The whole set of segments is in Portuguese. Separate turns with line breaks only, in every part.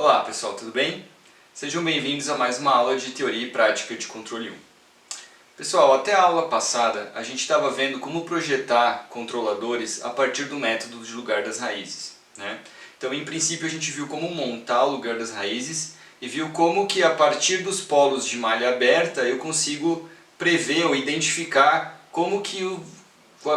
Olá pessoal, tudo bem? Sejam bem-vindos a mais uma aula de Teoria e Prática de Controle 1. Pessoal, até a aula passada a gente estava vendo como projetar controladores a partir do método de lugar das raízes, né? Então, em princípio, a gente viu como montar o lugar das raízes e viu como que a partir dos polos de malha aberta eu consigo prever ou identificar como que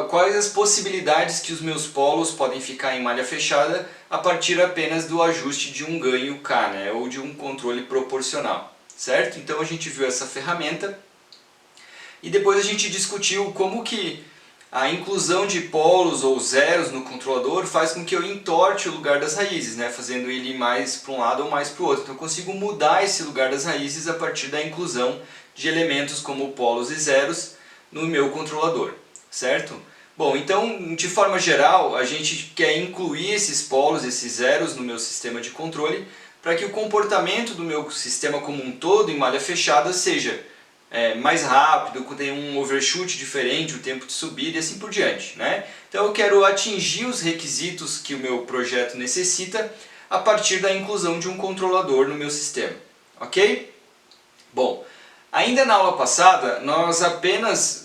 quais as possibilidades que os meus polos podem ficar em malha fechada a partir apenas do ajuste de um ganho K, né? Ou de um controle proporcional, certo? Então a gente viu essa ferramenta e depois a gente discutiu como que a inclusão de polos ou zeros no controlador faz com que eu entorte o lugar das raízes, né? Fazendo ele mais para um lado ou mais para o outro. Então eu consigo mudar esse lugar das raízes a partir da inclusão de elementos como polos e zeros no meu controlador, certo? Bom, então, de forma geral, a gente quer incluir esses polos, esses zeros no meu sistema de controle para que o comportamento do meu sistema como um todo em malha fechada seja mais rápido, tenha um overshoot diferente, o tempo de subida e assim por diante, né? Então eu quero atingir os requisitos que o meu projeto necessita a partir da inclusão de um controlador no meu sistema, ok? Bom, ainda na aula passada nós apenas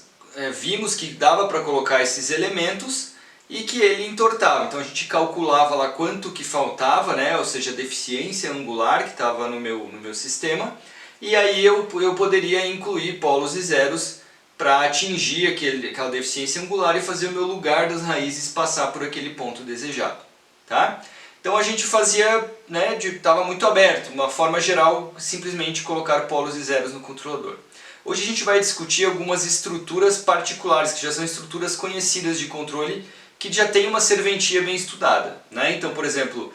vimos que dava para colocar esses elementos e que ele entortava. Então a gente calculava lá quanto que faltava, né? Ou seja, a deficiência angular que estava no meu sistema. E aí eu poderia incluir polos e zeros para atingir aquela deficiência angular e fazer o meu lugar das raízes passar por aquele ponto desejado, tá? Então a gente fazia, né, estava muito aberto, uma forma geral, simplesmente colocar polos e zeros no controlador. Hoje a gente vai discutir algumas estruturas particulares, que já são estruturas conhecidas de controle, que já tem uma serventia bem estudada, né? Então, por exemplo,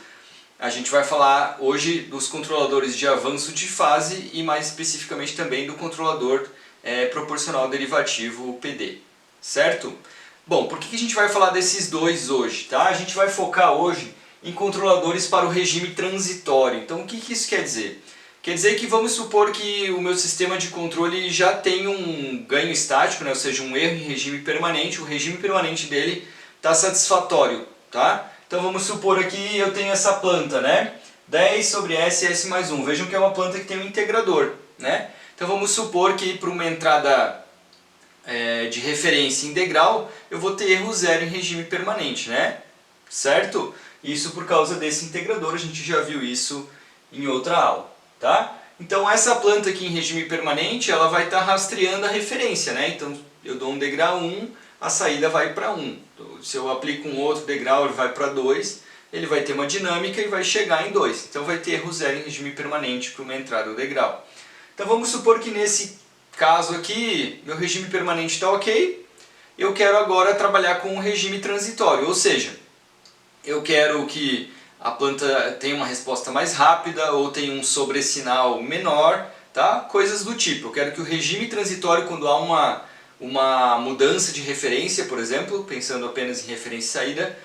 a gente vai falar hoje dos controladores de avanço de fase e mais especificamente também do controlador proporcional derivativo, o PD, certo? Bom, por que a gente vai falar desses dois hoje, tá? A gente vai focar hoje em controladores para o regime transitório. Então o que isso quer dizer? Quer dizer que vamos supor que o meu sistema de controle já tem um ganho estático, né? Ou seja, um erro em regime permanente, o regime permanente dele está satisfatório, tá? Então vamos supor aqui eu tenho essa planta, né? 10 sobre S, S mais 1. Vejam que é uma planta que tem um integrador, né? Então vamos supor que para uma entrada de referência integral eu vou ter erro zero em regime permanente, né? Certo? Isso por causa desse integrador, a gente já viu isso em outra aula, tá? Então essa planta aqui em regime permanente, ela vai estar rastreando a referência, né? Então eu dou um degrau 1, a saída vai para 1. Se eu aplico um outro degrau, ele vai para 2, ele vai ter uma dinâmica e vai chegar em 2. Então vai ter erro zero em regime permanente para uma entrada do degrau. Então vamos supor que nesse caso aqui, meu regime permanente está ok, eu quero agora trabalhar com um regime transitório, ou seja, eu quero que a planta tenha uma resposta mais rápida ou tenha um sobressinal menor, tá? Coisas do tipo. Eu quero que o regime transitório, quando há uma mudança de referência, por exemplo, pensando apenas em referência e saída,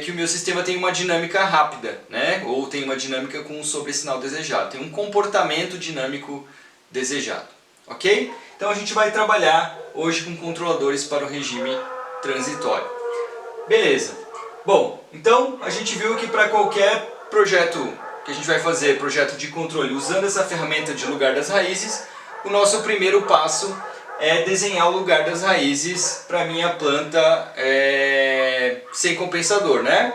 que o meu sistema tenha uma dinâmica rápida, né? Ou tenha uma dinâmica com um sobressinal desejado, tem um comportamento dinâmico desejado, ok? Então a gente vai trabalhar hoje com controladores para o regime transitório. Beleza. Bom, então a gente viu que para qualquer projeto que a gente vai fazer, projeto de controle, usando essa ferramenta de lugar das raízes, o nosso primeiro passo é desenhar o lugar das raízes para a minha planta sem compensador, né?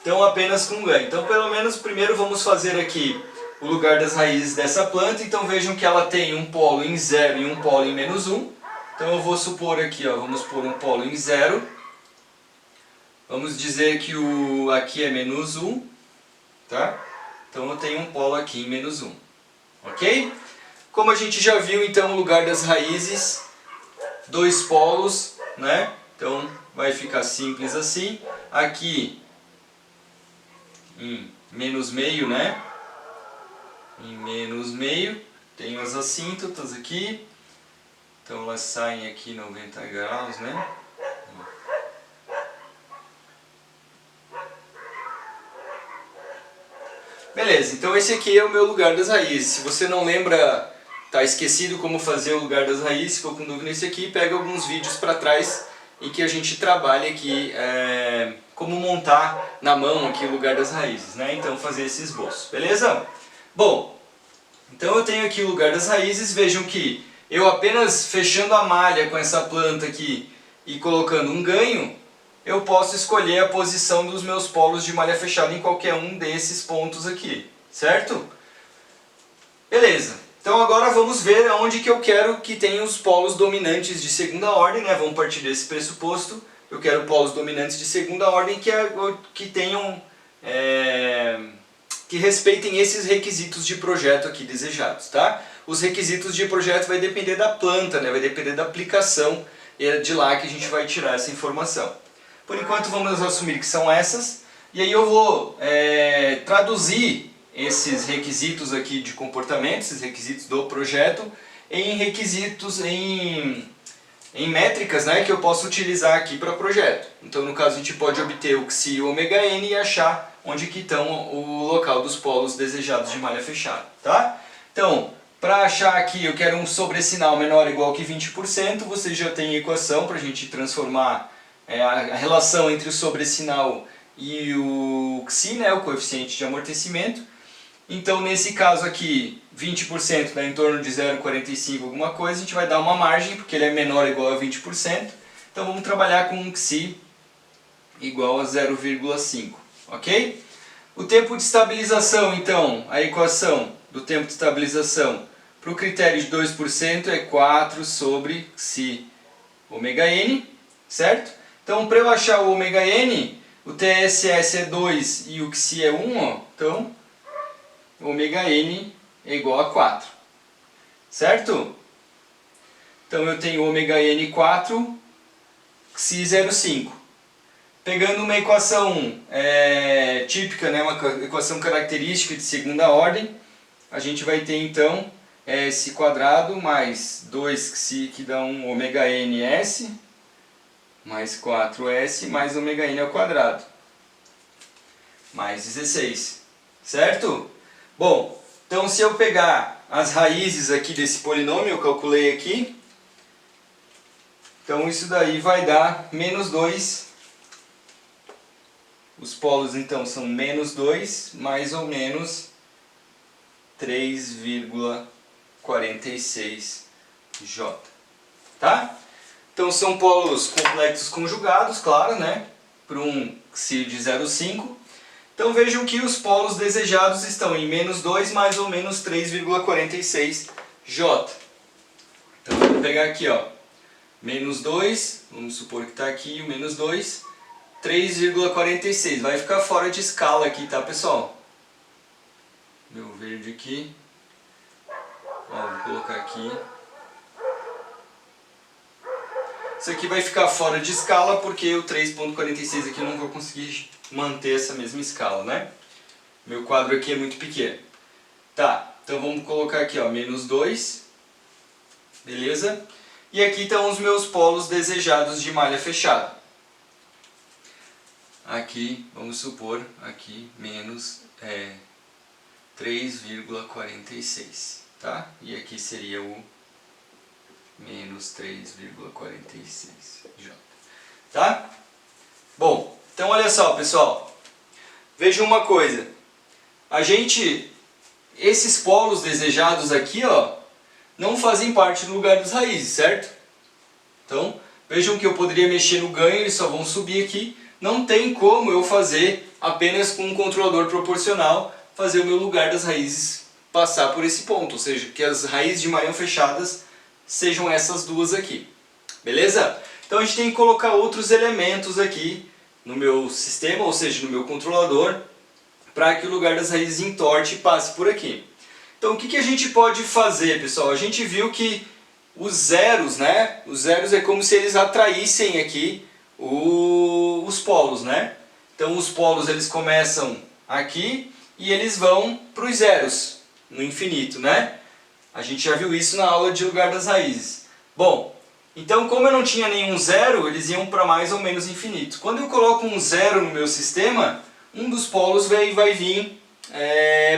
Então apenas com ganho. Então pelo menos primeiro vamos fazer aqui o lugar das raízes dessa planta. Então vejam que ela tem um polo em 0 e um polo em menos 1. Então eu vou supor aqui, ó, vamos pôr um polo em 0. Vamos dizer que aqui é menos 1, tá? Então eu tenho um polo aqui em menos 1, ok? Como a gente já viu, então, o lugar das raízes, dois polos, né? Então vai ficar simples assim. Aqui em menos meio, né? Em menos meio, tenho as assíntotas aqui. Então elas saem aqui 90 graus, né? Beleza, então esse aqui é o meu lugar das raízes. Se você não lembra, está esquecido como fazer o lugar das raízes, ficou com dúvida nesse aqui, pega alguns vídeos para trás em que a gente trabalha aqui como montar na mão aqui o lugar das raízes, né? Então fazer esse esboço, beleza? Bom, então eu tenho aqui o lugar das raízes, vejam que eu apenas fechando a malha com essa planta aqui e colocando um ganho, eu posso escolher a posição dos meus polos de malha fechada em qualquer um desses pontos aqui, certo? Beleza, então agora vamos ver aonde que eu quero que tenha os polos dominantes de segunda ordem, né? Vamos partir desse pressuposto. Eu quero polos dominantes de segunda ordem que tenham, que respeitem esses requisitos de projeto aqui desejados, tá? Os requisitos de projeto vai depender da planta, né? Vai depender da aplicação, e é de lá que a gente vai tirar essa informação. Por enquanto vamos assumir que são essas, e aí eu vou traduzir esses requisitos aqui de comportamento, esses requisitos do projeto, em requisitos, em métricas, né, que eu posso utilizar aqui para projeto. Então no caso a gente pode obter o Xi e o ômega-n e achar onde que estão o local dos polos desejados de malha fechada, tá? Então, para achar aqui eu quero um sobressinal menor ou igual que 20%, você já tem a equação para a gente transformar a relação entre o sobressinal e o Xi, né, o coeficiente de amortecimento. Então nesse caso aqui, 20% dá em torno de 0,45 alguma coisa, a gente vai dar uma margem, porque ele é menor ou igual a 20%. Então vamos trabalhar com um Xi igual a 0,5, ok? O tempo de estabilização, então, a equação do tempo de estabilização para o critério de 2% é 4 sobre Xi ômega-n, certo? Então para eu achar o ômega-n, o TSS é 2 e o Xi é 1, ó, então ômega-n é igual a 4, certo? Então eu tenho ômega-n 4, Xi 0,5. Pegando uma equação típica, né, uma equação característica de segunda ordem, a gente vai ter então S quadrado mais 2Xi que dá um ômega-ns, mais 4S mais ômega-n ao quadrado, mais 16, certo? Bom, então se eu pegar as raízes aqui desse polinômio, eu calculei aqui, então isso daí vai dar menos 2, os polos então são menos 2, mais ou menos 3,46J, tá? Então são polos complexos conjugados, claro, né? Para um Xi de 0,5. Então vejam que os polos desejados estão em menos 2 mais ou menos 3,46J. Então eu vou pegar aqui, ó, menos 2, vamos supor que está aqui o menos 2, 3,46. Vai ficar fora de escala aqui, tá, pessoal? Meu verde aqui. Ó, vou colocar aqui. Isso aqui vai ficar fora de escala porque o 3,46 aqui eu não vou conseguir manter essa mesma escala, né? Meu quadro aqui é muito pequeno. Tá, então vamos colocar aqui, ó, menos 2. Beleza? E aqui estão os meus polos desejados de malha fechada. Aqui, vamos supor, aqui menos 3,46, tá? E aqui seria o menos 3,46J, tá? Bom, então olha só, pessoal, vejam uma coisa, esses polos desejados aqui, ó, não fazem parte do lugar das raízes, certo? Então, vejam que eu poderia mexer no ganho, eles só vão subir aqui, não tem como eu fazer apenas com um controlador proporcional, fazer o meu lugar das raízes passar por esse ponto, ou seja, que as raízes de Mariano fechadas sejam essas duas aqui, beleza? Então a gente tem que colocar outros elementos aqui no meu sistema, ou seja, no meu controlador, para que o lugar das raízes entorte e passe por aqui. Então o que a gente pode fazer, pessoal? A gente viu que os zeros, né? Os zeros é como se eles atraíssem aqui os polos, né? Então os polos eles começam aqui e eles vão para os zeros, no infinito, né? A gente já viu isso na aula de lugar das raízes. Bom, então como eu não tinha nenhum zero, eles iam para mais ou menos infinito. Quando eu coloco um zero no meu sistema, um dos polos vai vir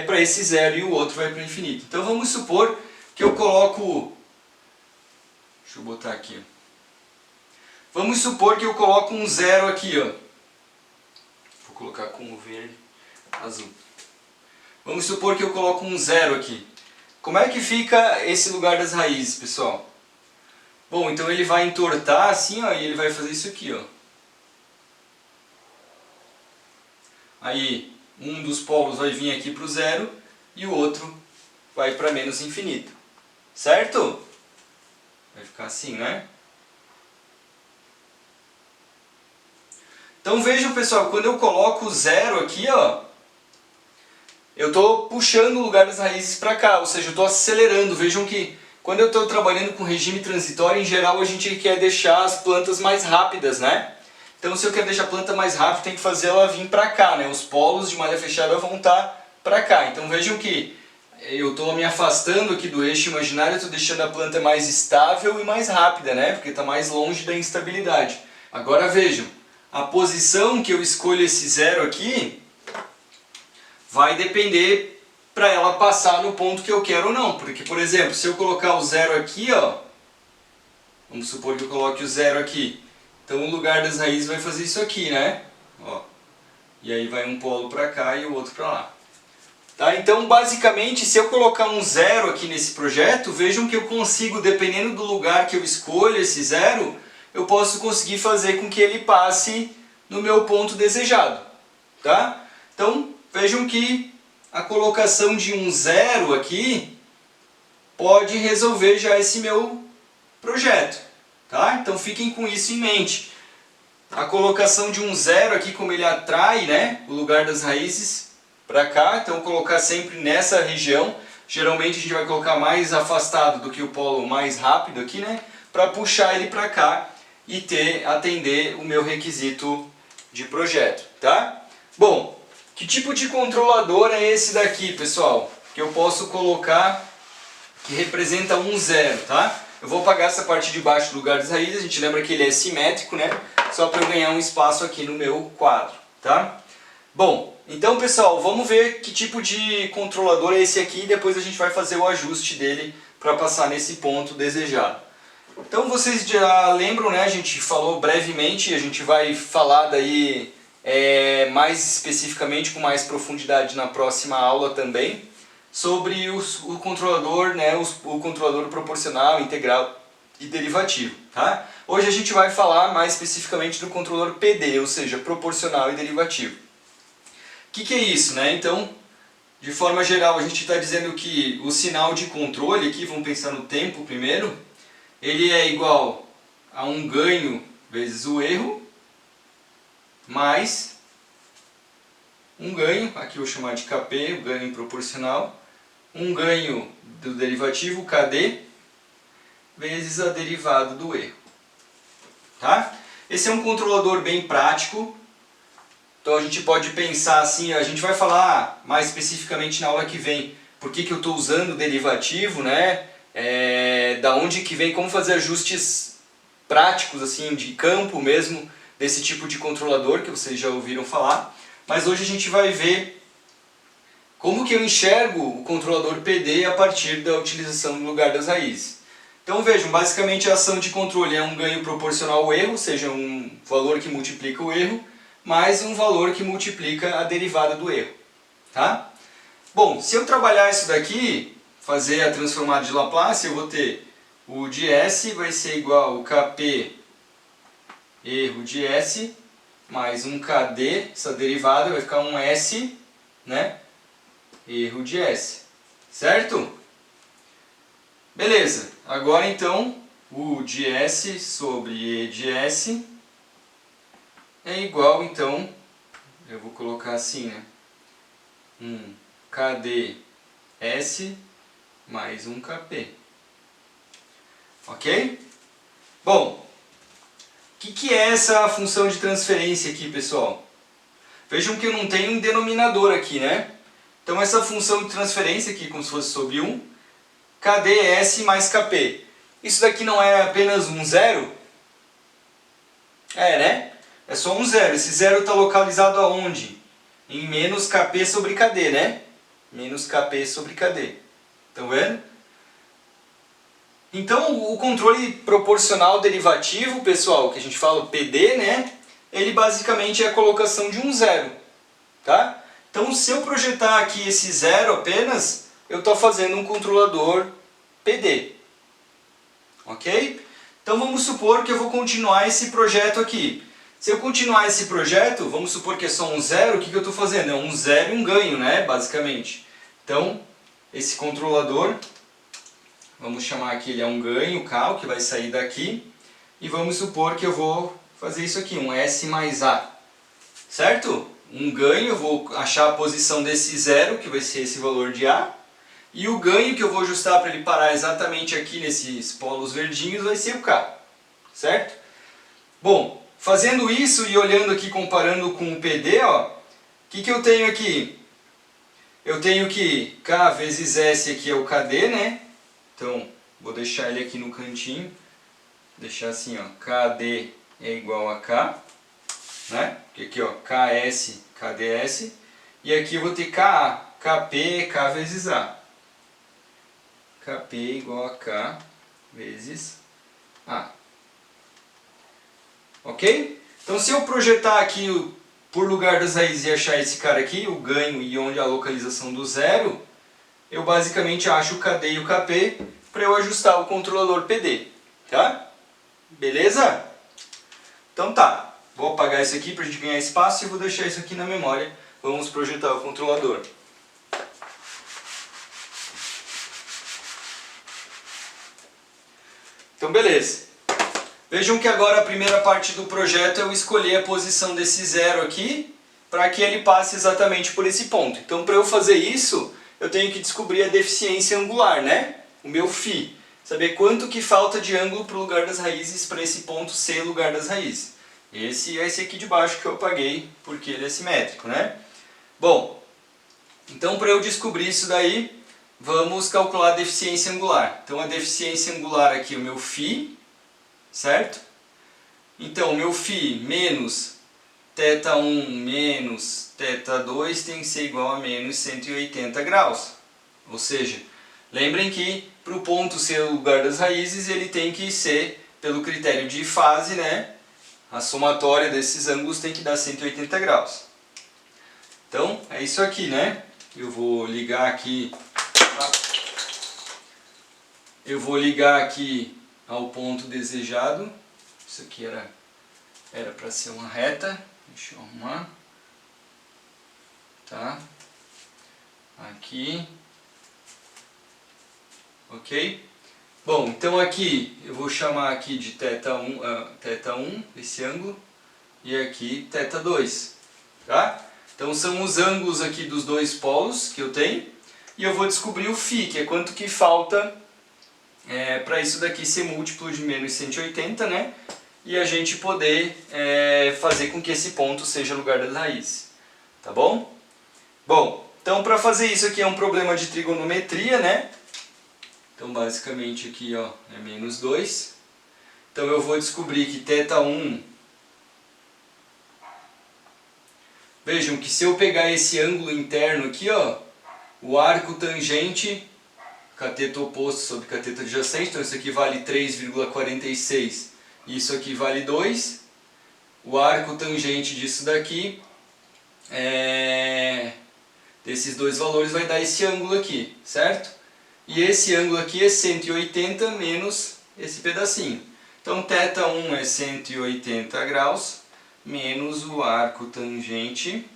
para esse zero e o outro vai para o infinito. Então vamos supor que eu coloco... Deixa eu botar aqui. Vamos supor que eu coloco um zero aqui, ó. colocar como verde, azul. Vamos supor que eu coloco um 0 aqui. Como é que fica esse lugar das raízes, pessoal? Bom, então ele vai entortar assim, ó, e ele vai fazer isso aqui, ó. Aí, um dos polos vai vir aqui para o 0 e o outro vai para menos infinito. Certo? Vai ficar assim, né? Então vejam, pessoal, quando eu coloco o 0 aqui, ó, eu estou puxando o lugar das raízes para cá, ou seja, eu estou acelerando. Vejam que quando eu estou trabalhando com regime transitório, em geral a gente quer deixar as plantas mais rápidas, né? Então se eu quero deixar a planta mais rápida, tem que fazer ela vir para cá, né? Os polos de malha fechada vão estar para cá. Então vejam que eu estou me afastando aqui do eixo imaginário, estou deixando a planta mais estável e mais rápida, né? Porque está mais longe da instabilidade. Agora vejam, a posição que eu escolho esse 0 aqui vai depender para ela passar no ponto que eu quero ou não. Porque, por exemplo, se eu colocar o 0 aqui, ó, vamos supor que eu coloque o 0 aqui. Então o lugar das raízes vai fazer isso aqui, né? Ó. E aí vai um polo para cá e o outro para lá. Tá? Então, basicamente, se eu colocar um 0 aqui nesse projeto, vejam que eu consigo, dependendo do lugar que eu escolho esse 0, eu posso conseguir fazer com que ele passe no meu ponto desejado. Tá? Então, vejam que a colocação de um 0 aqui pode resolver já esse meu projeto. Tá? Então fiquem com isso em mente. A colocação de um 0 aqui, como ele atrai, né, o lugar das raízes para cá, então colocar sempre nessa região. Geralmente a gente vai colocar mais afastado do que o polo mais rápido aqui, né, para puxar ele para cá e atender o meu requisito de projeto. Tá? Bom, que tipo de controlador é esse daqui, pessoal? Que eu posso colocar que representa um 0, tá? Eu vou apagar essa parte de baixo do lugar das raízes, a gente lembra que ele é simétrico, né? Só para eu ganhar um espaço aqui no meu quadro, tá? Bom, então pessoal, vamos ver que tipo de controlador é esse aqui e depois a gente vai fazer o ajuste dele para passar nesse ponto desejado. Então vocês já lembram, né? A gente falou brevemente, a gente vai falar daí mais especificamente, com mais profundidade na próxima aula também, sobre o controlador, né, o controlador proporcional, integral e derivativo. Tá? Hoje a gente vai falar mais especificamente do controlador PD, ou seja, proporcional e derivativo. O que é isso? Né? Então, de forma geral, a gente está dizendo que o sinal de controle, aqui vamos pensar no tempo primeiro, ele é igual a um ganho vezes o erro, mais um ganho, aqui eu vou chamar de Kp, o ganho proporcional, um ganho do derivativo, KD, vezes a derivada do erro. Tá? Esse é um controlador bem prático, então a gente pode pensar assim, a gente vai falar mais especificamente na aula que vem, por que eu estou usando o derivativo, né? Da onde que vem, como fazer ajustes práticos assim, de campo mesmo, desse tipo de controlador que vocês já ouviram falar. Mas hoje a gente vai ver como que eu enxergo o controlador PD a partir da utilização do lugar das raízes. Então vejam, basicamente a ação de controle é um ganho proporcional ao erro, ou seja, um valor que multiplica o erro, mais um valor que multiplica a derivada do erro. Tá? Bom, se eu trabalhar isso daqui, fazer a transformada de Laplace, eu vou ter o de S vai ser igual ao Kp erro de S, mais um KD, essa derivada vai ficar um S, né? Erro de S, certo? Beleza, agora então o de S sobre E de S é igual, então, eu vou colocar assim, né? Um KD S mais um KP. Ok? Bom, o que é essa função de transferência aqui, pessoal? Vejam que eu não tenho um denominador aqui, né? Então essa função de transferência aqui, como se fosse sobre 1, KdS mais Kp. Isso daqui não é apenas um zero? É, né? É só um zero. Esse zero está localizado aonde? Em menos Kp sobre Kd, né? Menos Kp sobre Kd. Estão vendo? Então o controle proporcional derivativo, pessoal, que a gente fala PD, né? Ele basicamente é a colocação de um zero. tá? Então, se eu projetar aqui esse 0 apenas, eu estou fazendo um controlador PD, ok? Então, vamos supor que eu vou continuar esse projeto aqui. Se eu continuar esse projeto, vamos supor que é só um 0, o que eu estou fazendo? É um 0 e um ganho, né? Basicamente. Então, esse controlador, vamos chamar aqui, ele é um ganho, K, que vai sair daqui. E vamos supor que eu vou fazer isso aqui, um S mais A. Certo? Um ganho, eu vou achar a posição desse 0, que vai ser esse valor de A. E o ganho que eu vou ajustar para ele parar exatamente aqui nesses polos verdinhos vai ser o K. Certo? Bom, fazendo isso e olhando aqui, comparando com o PD, ó, o que eu tenho aqui? Eu tenho que K vezes S aqui é o KD, né? Então, vou deixar ele aqui no cantinho. Deixar assim, ó, KD é igual a K, né? Porque aqui, ó, KS, KDS. E aqui eu vou ter KA, KP, K vezes A. KP igual a K vezes A. Ok? Então, se eu projetar aqui por lugar das raízes e achar esse cara aqui, o ganho e onde a localização do 0, eu basicamente acho o KD e o KP para eu ajustar o controlador PD. Tá? Beleza? Então tá. Vou apagar isso aqui para a gente ganhar espaço e vou deixar isso aqui na memória. Vamos projetar o controlador. Então beleza. Vejam que agora a primeira parte do projeto é eu escolher a posição desse 0 aqui para que ele passe exatamente por esse ponto. Então, para eu fazer isso, eu tenho que descobrir a deficiência angular, né? O meu φ. Saber quanto que falta de ângulo para o lugar das raízes para esse ponto ser lugar das raízes. Esse é esse aqui de baixo que eu apaguei porque ele é simétrico, né? Bom, então para eu descobrir isso daí, vamos calcular a deficiência angular. Então a deficiência angular aqui é o meu φ, certo? Então, o meu φ menos θ1 menos θ2 tem que ser igual a menos 180 graus. Ou seja, lembrem que para o ponto ser o lugar das raízes, ele tem que ser, pelo critério de fase, né? A somatória desses ângulos tem que dar 180 graus. Então, é isso aqui, né? Eu vou ligar aqui... ao ponto desejado. Isso aqui era para ser uma reta. Deixa eu arrumar. Tá? Aqui. Ok? Bom, então aqui eu vou chamar aqui de θ1, esse ângulo, e aqui θ2. Tá? Então são os ângulos aqui dos dois polos que eu tenho. E eu vou descobrir o φ, que é quanto que falta para isso daqui ser múltiplo de menos 180, né? E a gente poder fazer com que esse ponto seja lugar das raízes. Tá bom? Bom, então para fazer isso aqui é um problema de trigonometria, né? Então basicamente aqui, ó, é menos 2. Então eu vou descobrir que θ1... Vejam que se eu pegar esse ângulo interno aqui, ó, o arco tangente, cateto oposto sobre cateto adjacente, então isso aqui vale 3,46 e isso aqui vale 2. O arco tangente disso daqui, desses dois valores, vai dar esse ângulo aqui, certo? E esse ângulo aqui é 180 menos esse pedacinho. Então θ1 é 180 graus menos o arco tangente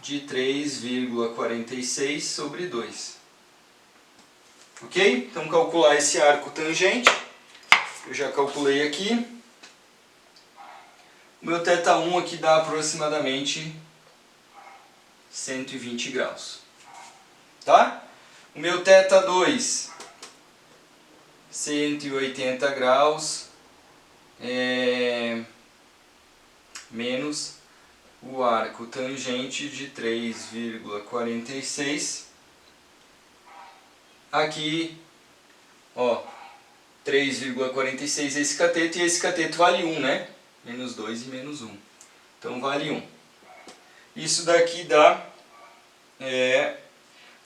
de 3,46 sobre 2. Ok? Então calcular esse arco tangente. Eu já calculei aqui. O meu θ1 aqui dá aproximadamente 120 graus. Tá? O meu θ2, 180 graus, menos o arco tangente de 3,46. Aqui, ó, 3,46 é esse cateto, e esse cateto vale 1, né? Menos 2 e menos 1. Então vale 1. Isso daqui dá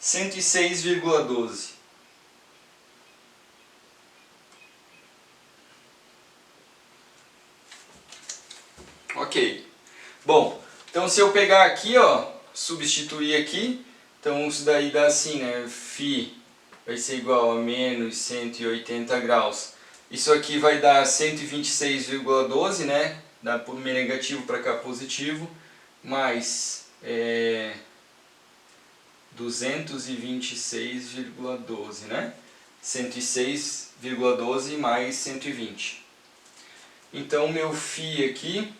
106,12. Ok. Então se eu pegar aqui, ó, substituir aqui, então isso daí dá assim, né? Φ vai ser igual a menos 180 graus. Isso aqui vai dar 126,12, né? Dá negativo para cá positivo, mais 226,12, né? 106,12 mais 120. Então meu φ aqui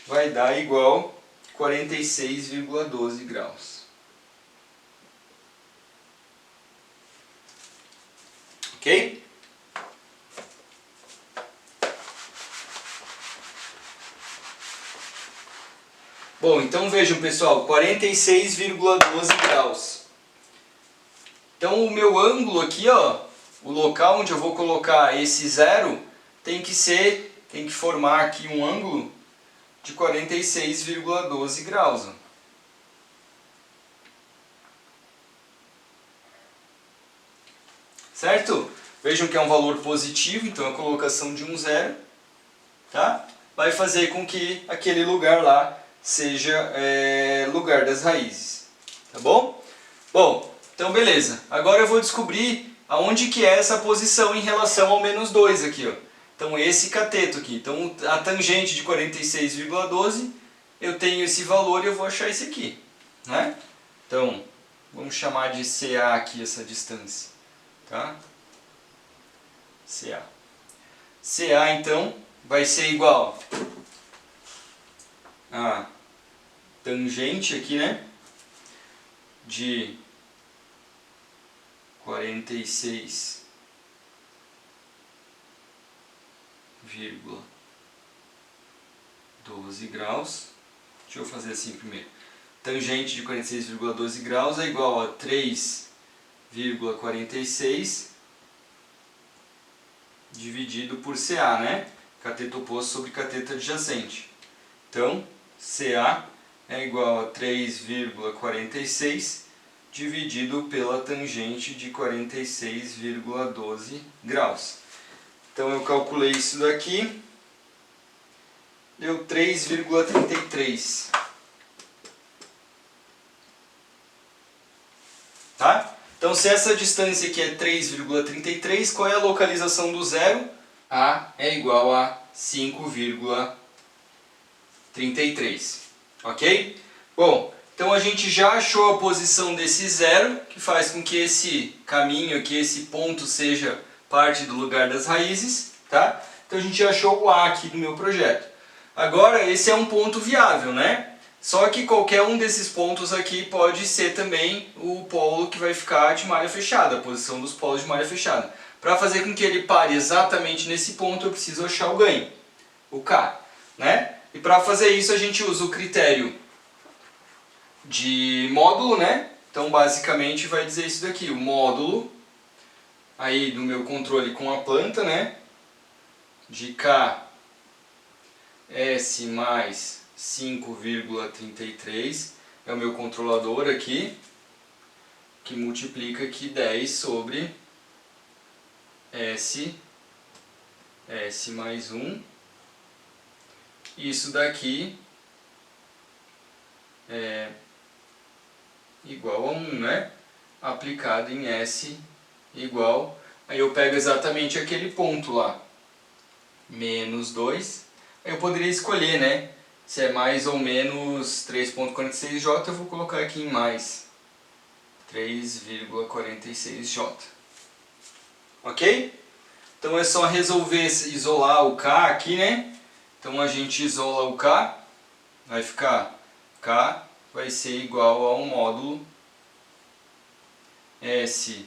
vai dar igual 46,12 graus. Ok? Bom, então vejam pessoal, 46,12 graus. Então o meu ângulo aqui, ó, o local onde eu vou colocar esse zero, tem que formar aqui um ângulo de 46,12 graus. Ó. Certo? Vejam que é um valor positivo, então a colocação de um zero, tá? Vai fazer com que aquele lugar lá seja lugar das raízes, tá bom? Bom, então beleza. Agora eu vou descobrir aonde que é essa posição em relação ao menos 2 aqui, ó. Então esse cateto aqui. Então a tangente de 46,12, eu tenho esse valor e eu vou achar esse aqui, né? Então, vamos chamar de CA aqui essa distância, tá? CA. CA então vai ser igual a tangente aqui, né? De 46,12 graus. Deixa eu fazer assim primeiro. Tangente de 46,12 graus é igual a 3,46 dividido por CA, né? Cateto oposto sobre cateto adjacente. Então, CA é igual a 3,46 dividido pela tangente de 46,12 graus. Então eu calculei isso daqui, deu 3,33. Tá? Então se essa distância aqui é 3,33, qual é a localização do zero? A é igual a 5,33. Ok? Bom, então a gente já achou a posição desse zero, que faz com que esse caminho aqui, esse ponto, seja parte do lugar das raízes, tá? Então a gente já achou o A aqui do meu projeto. Agora esse é um ponto viável, né? Só que qualquer um desses pontos aqui pode ser também o polo que vai ficar de malha fechada, a posição dos polos de malha fechada. Para fazer com que ele pare exatamente nesse ponto, eu preciso achar o ganho, o K, né? E para fazer isso a gente usa o critério de módulo, né? Então basicamente vai dizer isso daqui, o módulo aí do meu controle com a planta, né? De K S mais 5,33 é o meu controlador aqui, que multiplica aqui 10 sobre S mais 1. Isso daqui é igual a 1, né? Aplicado em S igual, aí eu pego exatamente aquele ponto lá, menos 2. Aí eu poderia escolher, né? Se é mais ou menos 3,46J, eu vou colocar aqui em mais 3,46J. Ok? Então é só resolver isolar o K aqui, né? Então a gente isola o K, vai ficar K vai ser igual a um módulo S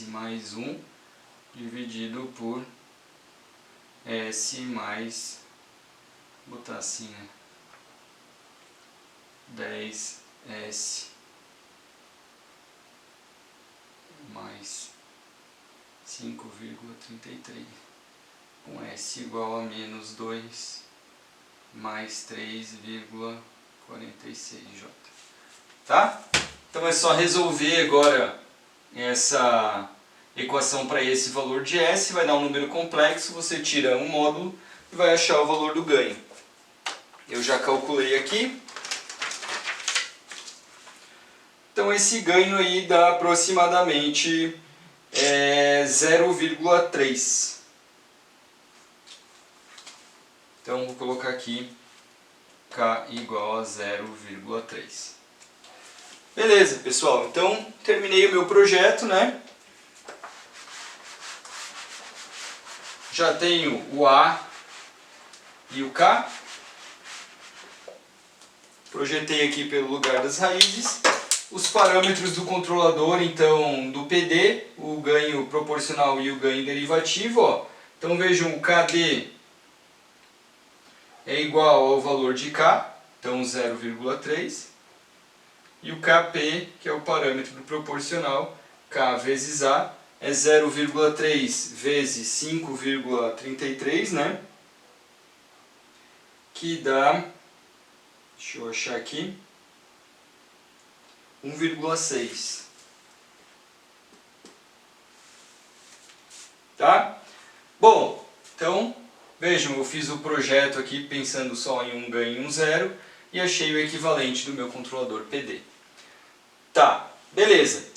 mais 1 dividido por S mais, vou botar assim, né? 10S mais 5,33 com S igual a menos 2 mais 3,46J. Tá? Então é só resolver agora essa equação para esse valor de S, vai dar um número complexo, você tira um módulo e vai achar o valor do ganho. eu já calculei aqui. Então esse ganho aí dá aproximadamente 0,3. Então vou colocar aqui K igual a 0,3. Beleza, pessoal. Então terminei o meu projeto, né? Já tenho o A e o K. Projetei aqui pelo lugar das raízes. Os parâmetros do controlador, então, do PD, o ganho proporcional e o ganho derivativo. Ó. Então vejam, o KD é igual ao valor de K, então 0,3. E o KP, que é o parâmetro do proporcional, K vezes A, é 0,3 vezes 5,33, né? Que dá, deixa eu achar aqui, 1,6. Tá? Bom, então, vejam, eu fiz o projeto aqui pensando só em um ganho e um zero e achei o equivalente do meu controlador PD. Tá, beleza.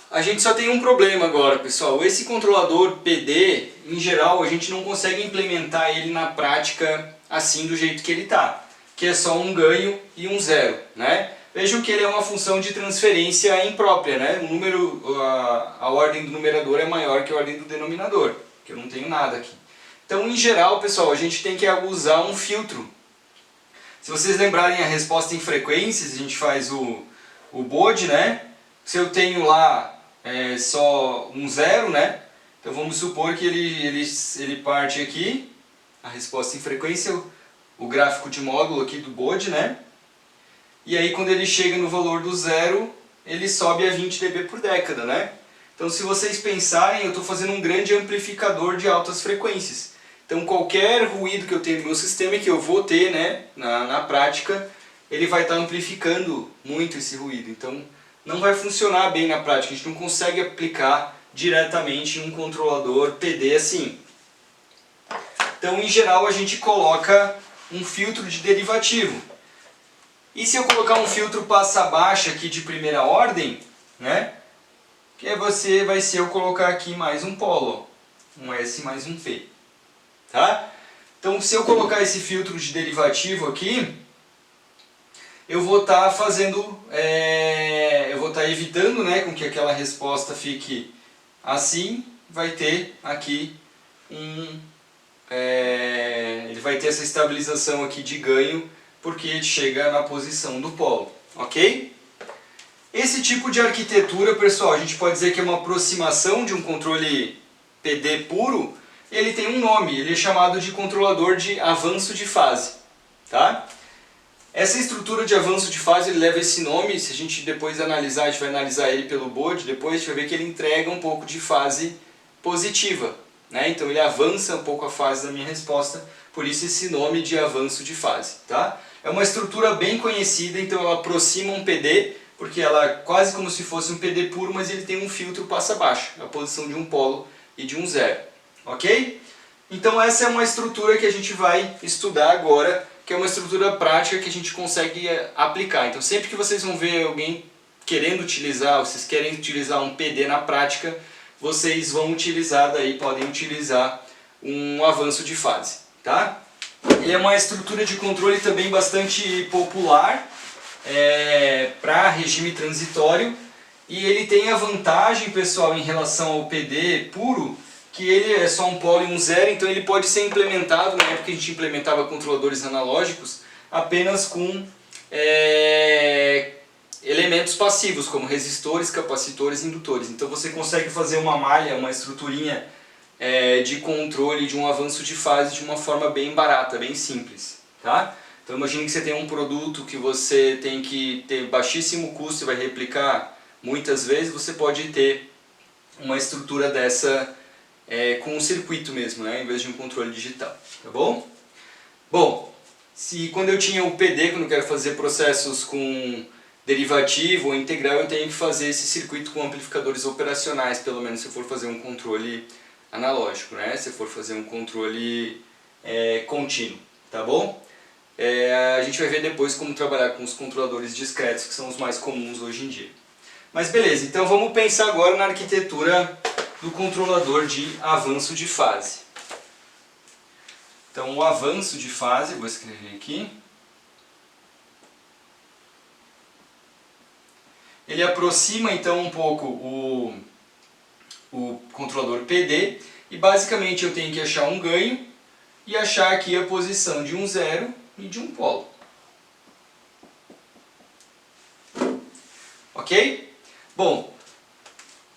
A gente só tem um problema agora, pessoal. Esse controlador PD, em geral, a gente não consegue implementar ele na prática assim do jeito que ele está, que é só um ganho e um zero, né? Vejam que ele é uma função de transferência imprópria, né? O número, a ordem do numerador é maior que a ordem do denominador, que eu não tenho nada aqui. Então, em geral, pessoal, a gente tem que usar um filtro. Se vocês lembrarem a resposta em frequências, a gente faz o Bode, né? Se eu tenho lá só um zero, né? Então vamos supor que ele parte aqui, a resposta em frequência, o gráfico de módulo aqui do Bode, né? E aí quando ele chega no valor do zero, ele sobe a 20 dB por década, né? Então se vocês pensarem, eu estou fazendo um grande amplificador de altas frequências. Então qualquer ruído que eu tenho no meu sistema e que eu vou ter, né, na prática, ele vai estar amplificando muito esse ruído. Então não vai funcionar bem na prática, a gente não consegue aplicar diretamente em um controlador PD assim. Então em geral a gente coloca um filtro de derivativo. E se eu colocar um filtro passa-baixa aqui de primeira ordem, né? Que vai ser eu colocar aqui mais um polo, um S mais um P. Tá? Então se eu colocar esse filtro de derivativo aqui, eu vou estar eu vou estar evitando, né, com que aquela resposta fique assim, vai ter aqui ele vai ter essa estabilização aqui de ganho, porque ele chega na posição do polo, ok? Esse tipo de arquitetura, pessoal, a gente pode dizer que é uma aproximação de um controle PD puro. Ele tem um nome, ele é chamado de controlador de avanço de fase, tá? Essa estrutura de avanço de fase ele leva esse nome. Se a gente depois analisar, a gente vai analisar ele pelo Bode, depois a gente vai ver que ele entrega um pouco de fase positiva, né? Então ele avança um pouco a fase da minha resposta, por isso esse nome de avanço de fase, tá? É uma estrutura bem conhecida, então ela aproxima um PD, porque ela é quase como se fosse um PD puro, mas ele tem um filtro passa-baixo, a posição de um polo e de um zero, ok? Então essa é uma estrutura que a gente vai estudar agora, que é uma estrutura prática que a gente consegue aplicar. Então sempre que vocês vão ver alguém querendo utilizar, vocês querem utilizar um PD na prática, vocês vão utilizar, podem utilizar um avanço de fase, tá? Ele é uma estrutura de controle também bastante popular para regime transitório, e ele tem a vantagem, pessoal, em relação ao PD puro, que ele é só um polo e um zero, então ele pode ser implementado, na época que a gente implementava controladores analógicos, apenas com elementos passivos, como resistores, capacitores e indutores. Então você consegue fazer uma malha, uma estruturinha de controle de um avanço de fase de uma forma bem barata, bem simples, tá? Então imagine que você tem um produto que você tem que ter baixíssimo custo e vai replicar muitas vezes, você pode ter uma estrutura dessa com um circuito mesmo, né, em vez de um controle digital, tá bom? Bom, quando eu tinha o PD, quando eu quero fazer processos com derivativo ou integral, eu tenho que fazer esse circuito com amplificadores operacionais, pelo menos se eu for fazer um controle analógico, né? Se for fazer um controle contínuo, tá bom? gente vai ver depois como trabalhar com os controladores discretos, que são os mais comuns hoje em dia. Mas beleza, então vamos pensar agora na arquitetura do controlador de avanço de fase. Então o avanço de fase, vou escrever aqui. Ele aproxima então um pouco o controlador PD e basicamente eu tenho que achar um ganho e achar aqui a posição de um zero e de um polo. Ok? Bom,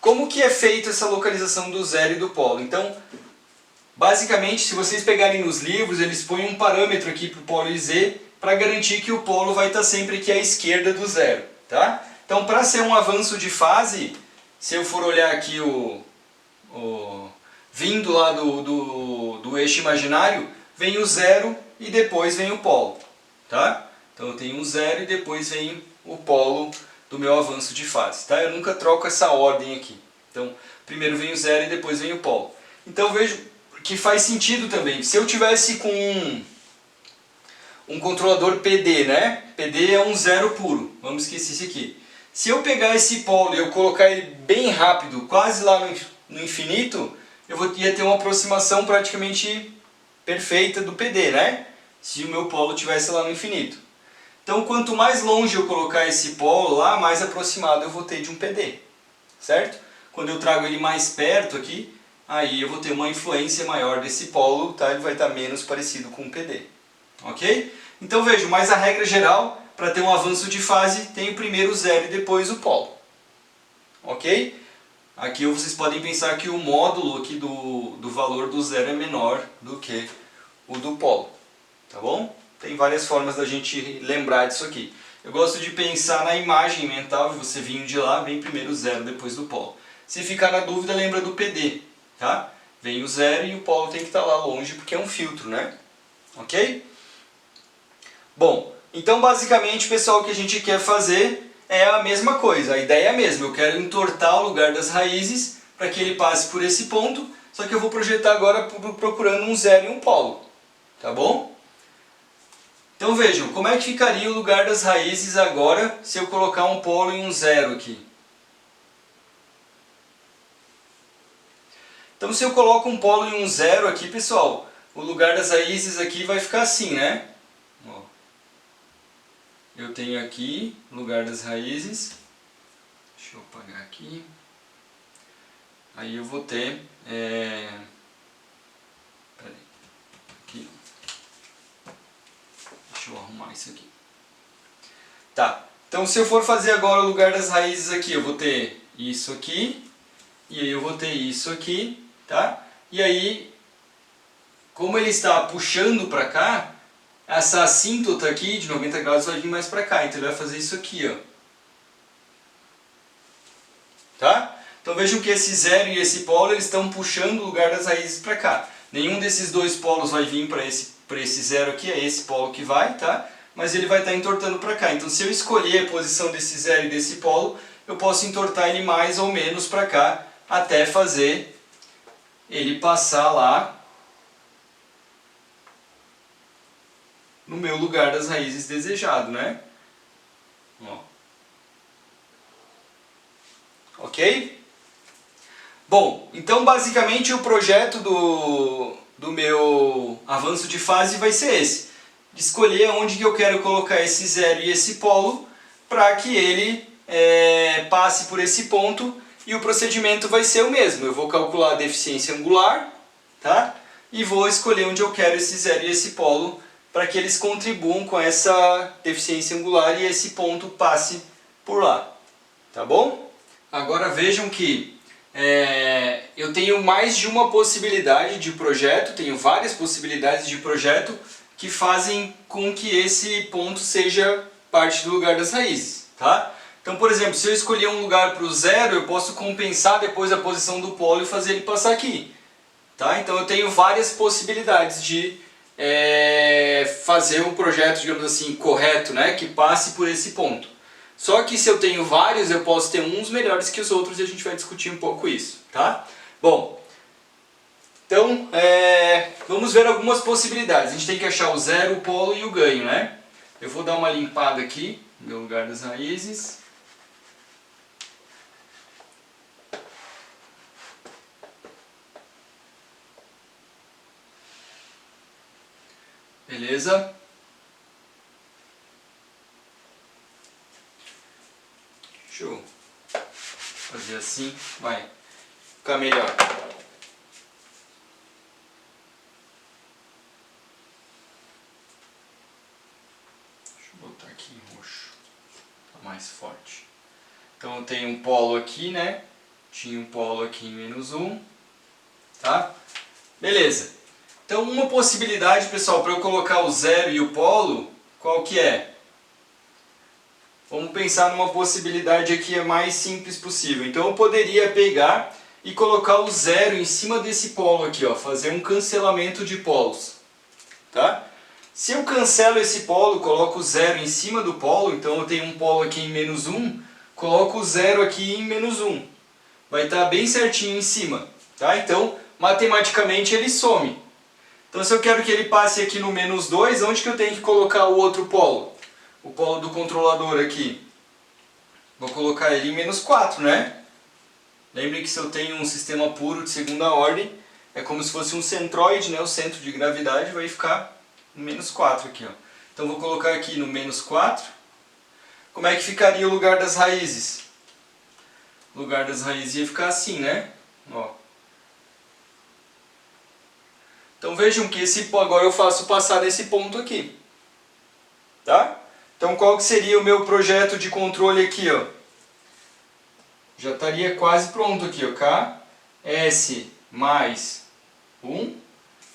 como que é feita essa localização do zero e do polo? Então, basicamente, se vocês pegarem nos livros, eles põem um parâmetro aqui para o polo Z para garantir que o polo vai estar sempre aqui à esquerda do zero. Tá? Então, para ser um avanço de fase, se eu for olhar aqui vindo lá do eixo imaginário, vem o zero e depois vem o polo. Tá? Então eu tenho um zero e depois vem o polo do meu avanço de fase. Tá? Eu nunca troco essa ordem aqui. Então, primeiro vem o zero e depois vem o polo. Então vejo que faz sentido também. Se eu tivesse com um controlador PD, né? PD é um zero puro. Vamos esquecer isso aqui. Se eu pegar esse polo e eu colocar ele bem rápido, quase lá no infinito, ia ter uma aproximação praticamente perfeita do PD, né? Se o meu polo estivesse lá no infinito. Então, quanto mais longe eu colocar esse polo lá, mais aproximado eu vou ter de um PD, certo? Quando eu trago ele mais perto aqui, aí eu vou ter uma influência maior desse polo, tá? Ele vai estar menos parecido com o PD, ok? Então vejo, mas a regra geral, para ter um avanço de fase, tem o primeiro zero e depois o polo, ok? Aqui vocês podem pensar que o módulo aqui do valor do zero é menor do que o do polo, tá bom? Tem várias formas da gente lembrar disso aqui. Eu gosto de pensar na imagem mental, você vindo de lá, vem primeiro o zero, depois do polo. Se ficar na dúvida, lembra do PD, tá? Vem o zero e o polo tem que estar lá longe, porque é um filtro, né? Ok? Bom, então basicamente, pessoal, o que a gente quer fazer é a mesma coisa. A ideia é a mesma, eu quero entortar o lugar das raízes para que ele passe por esse ponto, só que eu vou projetar agora procurando um zero e um polo, tá bom? Então vejam, como é que ficaria o lugar das raízes agora se eu colocar um polo e um zero aqui? Então se eu coloco um polo e um zero aqui, pessoal, o lugar das raízes aqui vai ficar assim, né? Ó. Eu tenho aqui o lugar das raízes. Deixa eu apagar aqui. Aí eu vou ter... Peraí. Aqui. Deixa eu arrumar isso aqui. Tá. Então se eu for fazer agora o lugar das raízes aqui, eu vou ter isso aqui. E aí eu vou ter isso aqui. Tá? E aí, como ele está puxando para cá, essa assíntota aqui de 90 graus vai vir mais para cá. Então ele vai fazer isso aqui, ó. Tá? Então vejam que esse zero e esse polo eles estão puxando o lugar das raízes para cá. Nenhum desses dois polos vai vir para esse zero aqui, é esse polo que vai, tá? Mas ele vai estar entortando para cá. Então se eu escolher a posição desse zero e desse polo, eu posso entortar ele mais ou menos para cá, até fazer ele passar lá no meu lugar das raízes desejado, né? Ó. Ok? Bom, então basicamente o projeto do meu avanço de fase vai ser esse. De escolher onde que eu quero colocar esse zero e esse polo para que ele passe por esse ponto e o procedimento vai ser o mesmo. Eu vou calcular a deficiência angular, tá? E vou escolher onde eu quero esse zero e esse polo para que eles contribuam com essa deficiência angular e esse ponto passe por lá. Tá bom? Agora vejam que eu tenho mais de uma possibilidade de projeto, tenho várias possibilidades de projeto que fazem com que esse ponto seja parte do lugar das raízes, tá? Então, por exemplo, se eu escolher um lugar para o zero, eu posso compensar depois a posição do polo e fazer ele passar aqui. Tá? Então eu tenho várias possibilidades de fazer um projeto, digamos assim, correto, né? Que passe por esse ponto. Só que se eu tenho vários, eu posso ter uns melhores que os outros e a gente vai discutir um pouco isso. Tá? Bom, então vamos ver algumas possibilidades. A gente tem que achar o zero, o polo e o ganho, né? Eu vou dar uma limpada aqui no meu lugar das raízes. Beleza? Show. Fazer assim, vai ficar melhor. Deixa eu botar aqui em roxo, tá mais forte. Então eu tenho um polo aqui, né? Tinha um polo aqui em -1, tá? Beleza. Então uma possibilidade, pessoal, para eu colocar o zero e o polo, qual que é? Vamos pensar numa possibilidade aqui a mais simples possível. Então eu poderia pegar e colocar o zero em cima desse polo aqui, ó, fazer um cancelamento de polos, tá? Se eu cancelo esse polo, coloco o zero em cima do polo, então eu tenho um polo aqui em -1, coloco o zero aqui em -1. Vai estar bem certinho em cima, tá? Então, matematicamente ele some. Então se eu quero que ele passe aqui no -2, onde que eu tenho que colocar o outro polo? O polo do controlador aqui. Vou colocar ele em -4, né? Lembre que se eu tenho um sistema puro de segunda ordem, é como se fosse um centroide, né? O centro de gravidade vai ficar no -4 aqui, ó. Então vou colocar aqui no -4. Como é que ficaria o lugar das raízes? O lugar das raízes ia ficar assim, né? Ó. Então vejam que agora eu faço passar desse ponto aqui. Tá? Então qual que seria o meu projeto de controle aqui, ó? Já estaria quase pronto aqui, ó. K, S mais 1,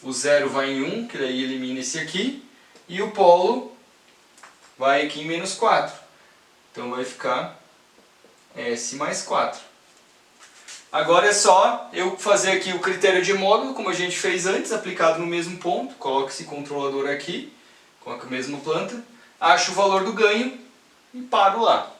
o zero vai em 1, que daí elimina esse aqui, e o polo vai aqui em -4. Então vai ficar S mais 4. Agora é só eu fazer aqui o critério de módulo, como a gente fez antes, aplicado no mesmo ponto. Coloco esse controlador aqui, com a mesma planta, acho o valor do ganho e paro lá.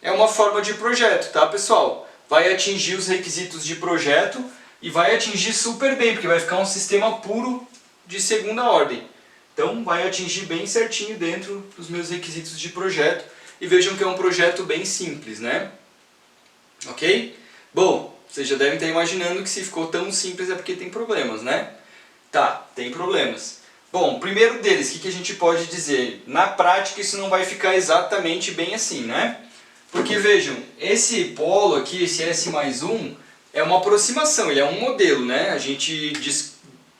É uma forma de projeto, tá, pessoal? Vai atingir os requisitos de projeto e vai atingir super bem, porque vai ficar um sistema puro de segunda ordem. Então vai atingir bem certinho dentro dos meus requisitos de projeto. E vejam que é um projeto bem simples, né? Ok? Bom, vocês já devem estar imaginando que se ficou tão simples é porque tem problemas, né? Tá, tem problemas. Bom, primeiro deles, o que a gente pode dizer? Na prática isso não vai ficar exatamente bem assim, né? Porque vejam, esse polo aqui, esse S mais 1, é uma aproximação, ele é um modelo, né? A gente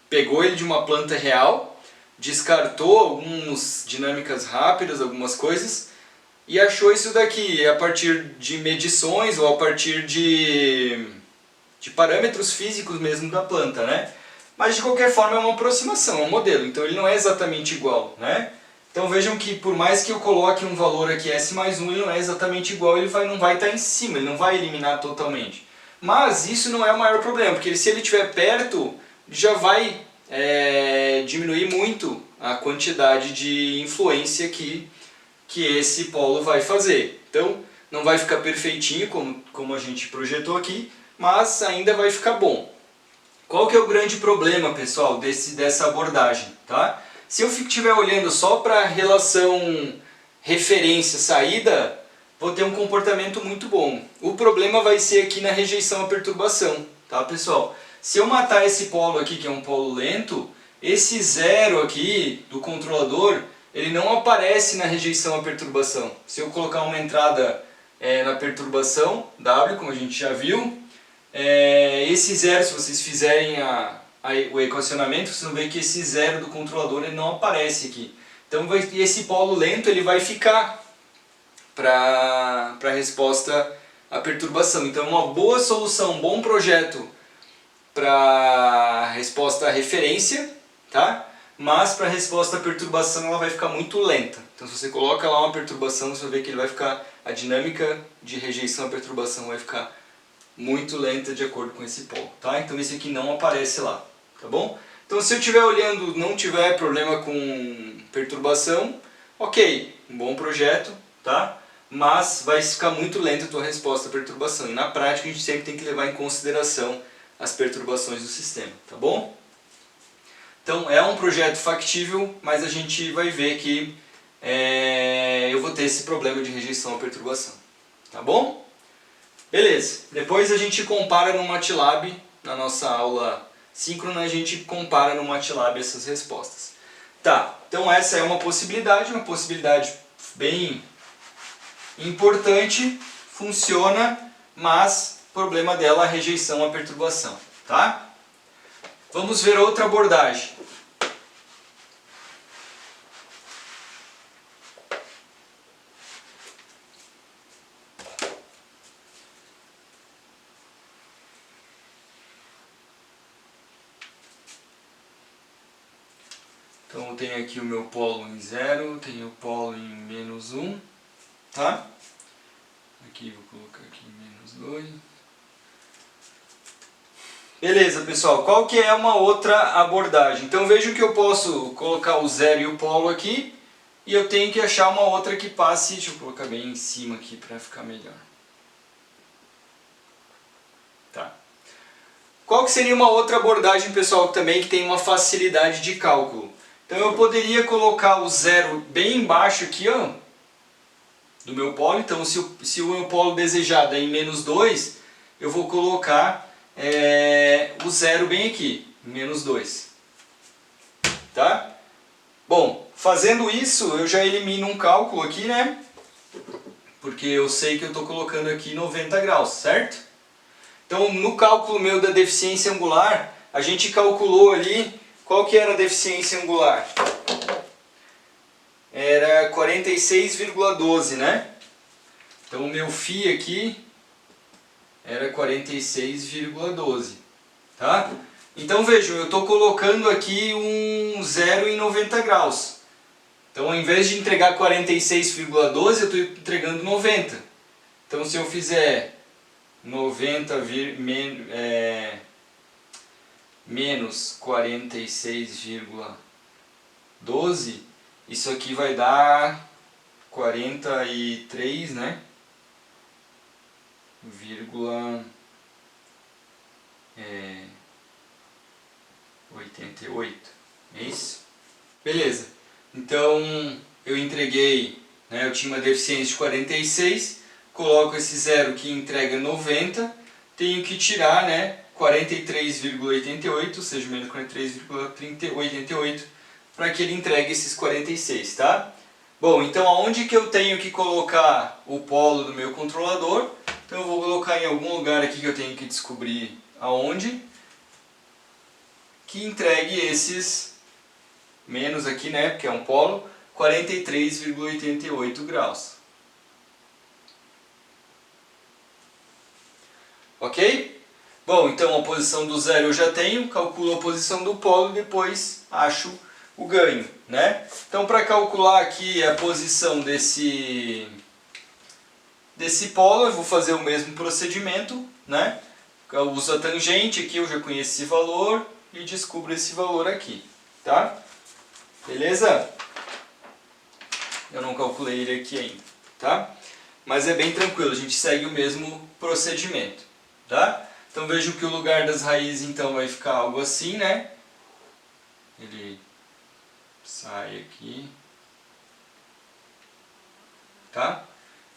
pegou ele de uma planta real, descartou algumas dinâmicas rápidas, algumas coisas, e achou isso daqui a partir de medições ou a partir de parâmetros físicos mesmo da planta, né? Mas de qualquer forma é uma aproximação, é um modelo, então ele não é exatamente igual, né? Então vejam que por mais que eu coloque um valor aqui S mais 1, ele não é exatamente igual, ele não vai estar em cima, ele não vai eliminar totalmente. Mas isso não é o maior problema, porque se ele estiver perto, já vai diminuir muito a quantidade de influência que esse polo vai fazer. Então não vai ficar perfeitinho como a gente projetou aqui, mas ainda vai ficar bom. Qual que é o grande problema, pessoal, dessa abordagem, tá? Se eu estiver olhando só para a relação referência-saída, vou ter um comportamento muito bom. O problema vai ser aqui na rejeição à perturbação, tá, pessoal? Se eu matar esse polo aqui, que é um polo lento, esse zero aqui do controlador, ele não aparece na rejeição à perturbação. Se eu colocar uma entrada na perturbação, W, como a gente já viu, esse zero, se vocês fizerem o equacionamento, vocês vão ver que esse zero do controlador ele não aparece aqui. Então esse polo lento ele vai ficar para a resposta à perturbação. Então uma boa solução, um bom projeto para resposta à referência, tá? Mas para a resposta à perturbação ela vai ficar muito lenta. Então se você coloca lá uma perturbação, você vai ver que ele vai ficar, a dinâmica de rejeição à perturbação vai ficar muito lenta de acordo com esse polo, tá? Então esse aqui não aparece lá, tá bom? Então se eu estiver olhando, não tiver problema com perturbação, ok, um bom projeto, tá? Mas vai ficar muito lenta a tua resposta à perturbação. E na prática a gente sempre tem que levar em consideração as perturbações do sistema, tá bom? Então é um projeto factível, mas a gente vai ver que eu vou ter esse problema de rejeição à perturbação. Tá bom? Beleza. Depois a gente compara no MATLAB, na nossa aula síncrona, a gente compara no MATLAB essas respostas. Tá, então essa é uma possibilidade bem importante, funciona, mas o problema dela é a rejeição à perturbação. Tá? Vamos ver outra abordagem. Então eu tenho aqui o meu polo em 0, tenho o polo em menos 1, tá? Aqui vou colocar aqui em menos 2. Beleza, pessoal, qual que é uma outra abordagem? Então vejam que eu posso colocar o 0 e o polo aqui, e eu tenho que achar uma outra que passe, deixa eu colocar bem em cima aqui para ficar melhor. Tá. Qual que seria uma outra abordagem, pessoal, também que tem uma facilidade de cálculo? Então eu poderia colocar o 0 bem embaixo aqui, ó, do meu polo. Então se o meu polo desejado é em menos 2, eu vou colocar o 0 bem aqui, menos 2. Tá? Bom, fazendo isso eu já elimino um cálculo aqui, né? Porque eu sei que eu estou colocando aqui 90 graus, certo? Então no cálculo meu da deficiência angular, a gente calculou ali, qual que era a deficiência angular? Era 46,12, né? Então o meu φ aqui era 46,12, tá? Então vejam, eu estou colocando aqui um 0 em 90 graus. Então ao invés de entregar 46,12, eu estou entregando 90. Então se eu fizer 90 menos 46,12, isso aqui vai dar 43, né? 88, é isso? Beleza, então eu entreguei, né, eu tinha uma deficiência de 46, coloco esse 0 que entrega 90, tenho que tirar, né, 43,88, ou seja, menos 43,88, para que ele entregue esses 46, tá? Bom, então aonde que eu tenho que colocar o polo do meu controlador? Então eu vou colocar em algum lugar aqui que eu tenho que descobrir aonde, que entregue esses, menos aqui, né, porque é um polo, 43,88 graus. Ok? Bom, então a posição do 0 eu já tenho, calculo a posição do polo e depois acho o ganho, né? Então para calcular aqui a posição desse polo, eu vou fazer o mesmo procedimento, né? Eu uso a tangente aqui, eu já conheço esse valor e descubro esse valor aqui, tá? Beleza? Eu não calculei ele aqui ainda, tá? Mas é bem tranquilo, a gente segue o mesmo procedimento, tá? Então vejo que o lugar das raízes então vai ficar algo assim, né? Ele sai aqui, tá?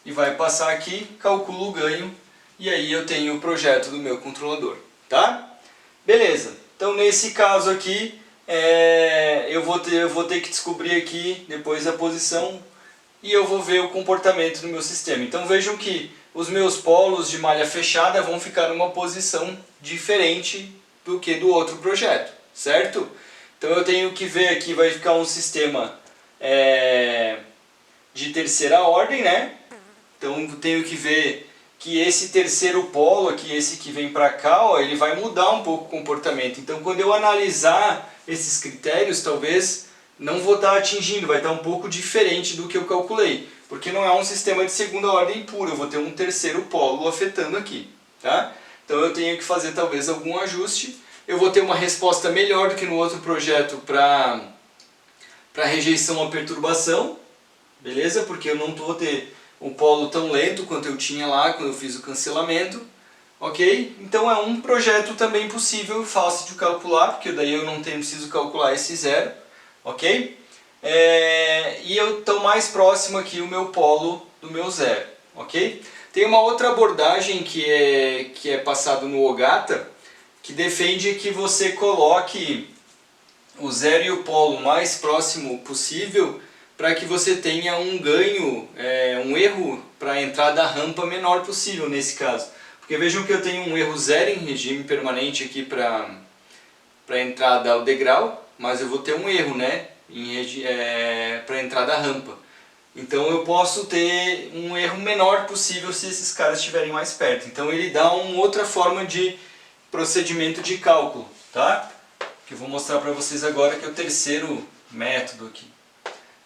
E vai passar aqui, calculo o ganho, e aí eu tenho o projeto do meu controlador, tá? Beleza, então nesse caso aqui, eu vou ter que descobrir aqui depois a posição e eu vou ver o comportamento do meu sistema. Então vejam que os meus polos de malha fechada vão ficar numa posição diferente do que do outro projeto, certo? Então eu tenho que ver aqui, vai ficar um sistema de terceira ordem, né? Então eu tenho que ver que esse terceiro polo aqui, esse que vem para cá, ó, ele vai mudar um pouco o comportamento. Então quando eu analisar esses critérios, talvez não vou estar atingindo, vai estar um pouco diferente do que eu calculei. Porque não é um sistema de segunda ordem pura, eu vou ter um terceiro polo afetando aqui, tá? Então eu tenho que fazer talvez algum ajuste. Eu vou ter uma resposta melhor do que no outro projeto para rejeição à perturbação, beleza? Porque eu não vou ter um polo tão lento quanto eu tinha lá quando eu fiz o cancelamento, Ok? Então é um projeto também possível e fácil de calcular, porque daí eu não preciso calcular esse zero, ok? E eu estou mais próximo aqui o meu polo do meu zero, ok? Tem uma outra abordagem que é passado no Ogata, que defende que você coloque o zero e o polo mais próximo possível para que você tenha um ganho, um erro para a entrada da rampa menor possível nesse caso. Porque vejam que eu tenho um erro zero em regime permanente aqui para a entrada ao degrau, mas eu vou ter um erro, né, para a entrada da rampa. Então eu posso ter um erro menor possível se esses caras estiverem mais perto. Então ele dá uma outra forma de procedimento de cálculo, tá? Que eu vou mostrar para vocês agora, que é o terceiro método aqui.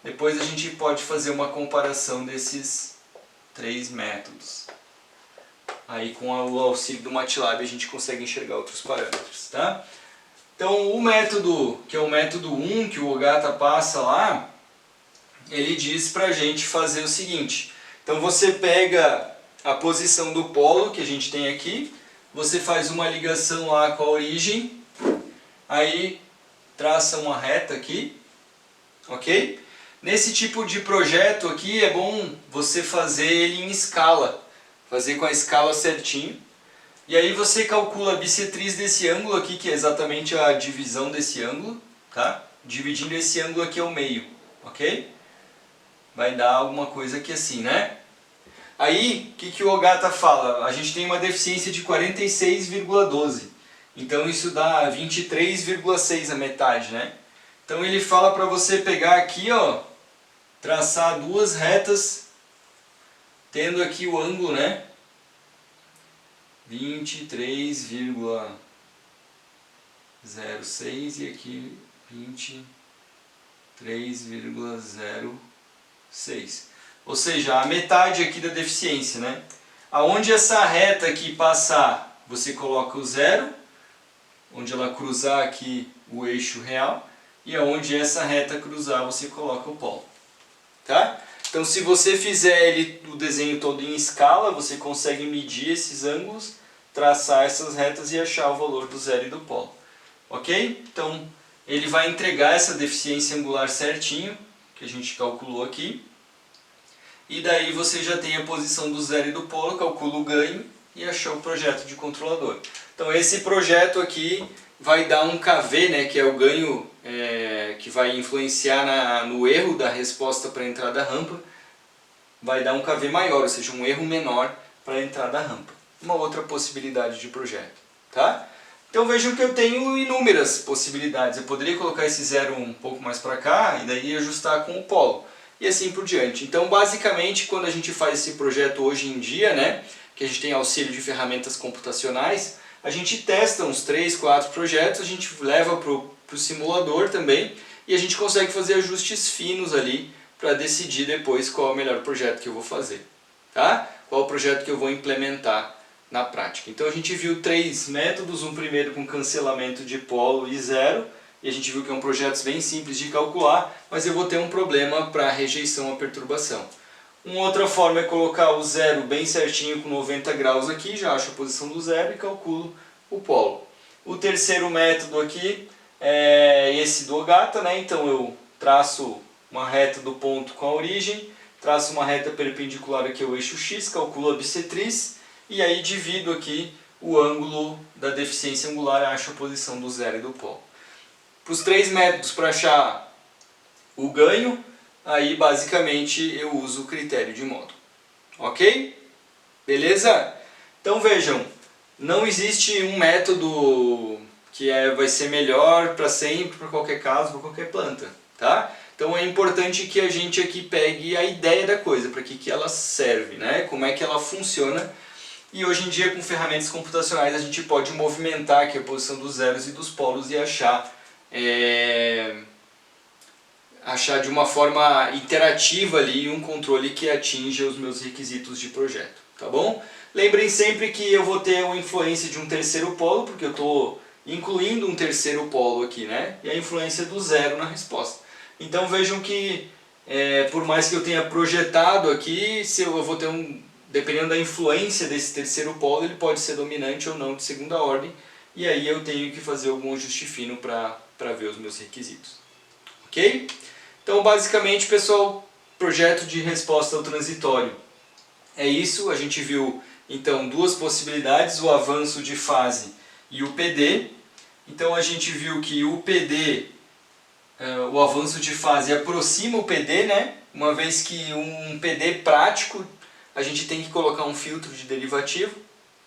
Depois a gente pode fazer uma comparação desses três métodos. Aí com o auxílio do MATLAB a gente consegue enxergar outros parâmetros, tá? Então o método, que é o método 1 que o Ogata passa lá, ele diz pra gente fazer o seguinte. Então você pega a posição do polo que a gente tem aqui, você faz uma ligação lá com a origem, aí traça uma reta aqui, ok? Nesse tipo de projeto aqui é bom você fazer ele em escala, fazer com a escala certinho. E aí você calcula a bissetriz desse ângulo aqui, que é exatamente a divisão desse ângulo, tá? Dividindo esse ângulo aqui ao meio, ok? Vai dar alguma coisa aqui assim, né? Aí, o que o Ogata fala? A gente tem uma deficiência de 46,12. Então isso dá 23,6 a metade, né? Então ele fala para você pegar aqui, ó, traçar duas retas, tendo aqui o ângulo, né? 23,06 e aqui 23,06. Ou seja, a metade aqui da deficiência, né? Aonde essa reta aqui passar, você coloca o zero, onde ela cruzar aqui o eixo real, e aonde essa reta cruzar, você coloca o polo. Tá? Então se você fizer o desenho todo em escala, você consegue medir esses ângulos, traçar essas retas e achar o valor do zero e do polo. Ok? Então ele vai entregar essa deficiência angular certinho, que a gente calculou aqui. E daí você já tem a posição do zero e do polo, calcula o ganho e achou o projeto de controlador. Então esse projeto aqui vai dar um KV, né, que é o ganho que vai influenciar no erro da resposta para a entrada da rampa. Vai dar um KV maior, ou seja, um erro menor para a entrada da rampa. Uma outra possibilidade de projeto. Tá? Então vejam que eu tenho inúmeras possibilidades. Eu poderia colocar esse zero um pouco mais para cá e daí ajustar com o polo. E assim por diante. Então basicamente quando a gente faz esse projeto hoje em dia, né, que a gente tem auxílio de ferramentas computacionais, a gente testa uns 3, 4 projetos, a gente leva para o simulador também e a gente consegue fazer ajustes finos ali para decidir depois qual é o melhor projeto que eu vou fazer. Tá? Qual é o projeto que eu vou implementar na prática. Então a gente viu 3 métodos, um primeiro com cancelamento de polo e zero, e a gente viu que é um projeto bem simples de calcular, mas eu vou ter um problema para rejeição à perturbação. Uma outra forma é colocar o zero bem certinho com 90 graus aqui, já acho a posição do zero e calculo o polo. O terceiro método aqui é esse do Ogata, né? Então eu traço uma reta do ponto com a origem, traço uma reta perpendicular aqui ao eixo X, calculo a bissetriz e aí divido aqui o ângulo da deficiência angular e acho a posição do zero e do polo. Para os 3 métodos para achar o ganho, aí basicamente eu uso o critério de módulo. Ok? Beleza? Então vejam, não existe um método que vai ser melhor para sempre, para qualquer caso, para qualquer planta. Tá? Então é importante que a gente aqui pegue a ideia da coisa, para que ela serve, né? Como é que ela funciona. E hoje em dia com ferramentas computacionais a gente pode movimentar aqui a posição dos zeros e dos polos e achar de uma forma interativa ali um controle que atinja os meus requisitos de projeto, tá bom? Lembrem sempre que eu vou ter uma influência de um terceiro polo, porque eu estou incluindo um terceiro polo aqui, né? E a influência do zero na resposta. Então vejam que por mais que eu tenha projetado aqui, se eu vou ter dependendo da influência desse terceiro polo, ele pode ser dominante ou não de segunda ordem, e aí eu tenho que fazer algum ajuste fino para ver os meus requisitos. Ok? Então, basicamente, pessoal, projeto de resposta ao transitório é isso. A gente viu, então, duas possibilidades, o avanço de fase e o PD. Então, a gente viu que o PD, o avanço de fase aproxima o PD, né? Uma vez que um PD prático, a gente tem que colocar um filtro de derivativo,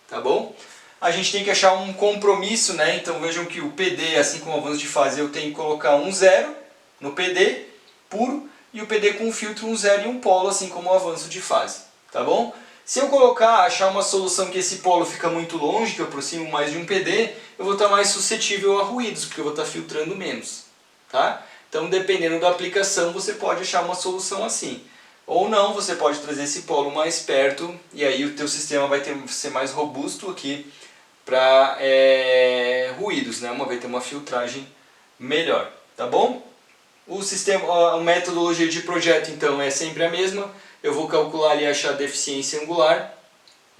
tá bom? A gente tem que achar um compromisso, né? Então vejam que o PD, assim como o avanço de fase, eu tenho que colocar um zero no PD puro e o PD com um filtro, um zero e um polo, assim como o avanço de fase, tá bom? Se eu achar uma solução que esse polo fica muito longe, que eu aproximo mais de um PD, eu vou estar mais suscetível a ruídos, porque eu vou estar filtrando menos, tá? Então, dependendo da aplicação, você pode achar uma solução assim. Ou não, você pode trazer esse polo mais perto e aí o teu sistema vai ser mais robusto aqui para ruídos, né? Vai ter uma filtragem melhor, tá bom? O sistema, a metodologia de projeto então é sempre a mesma. Eu vou calcular e achar a deficiência angular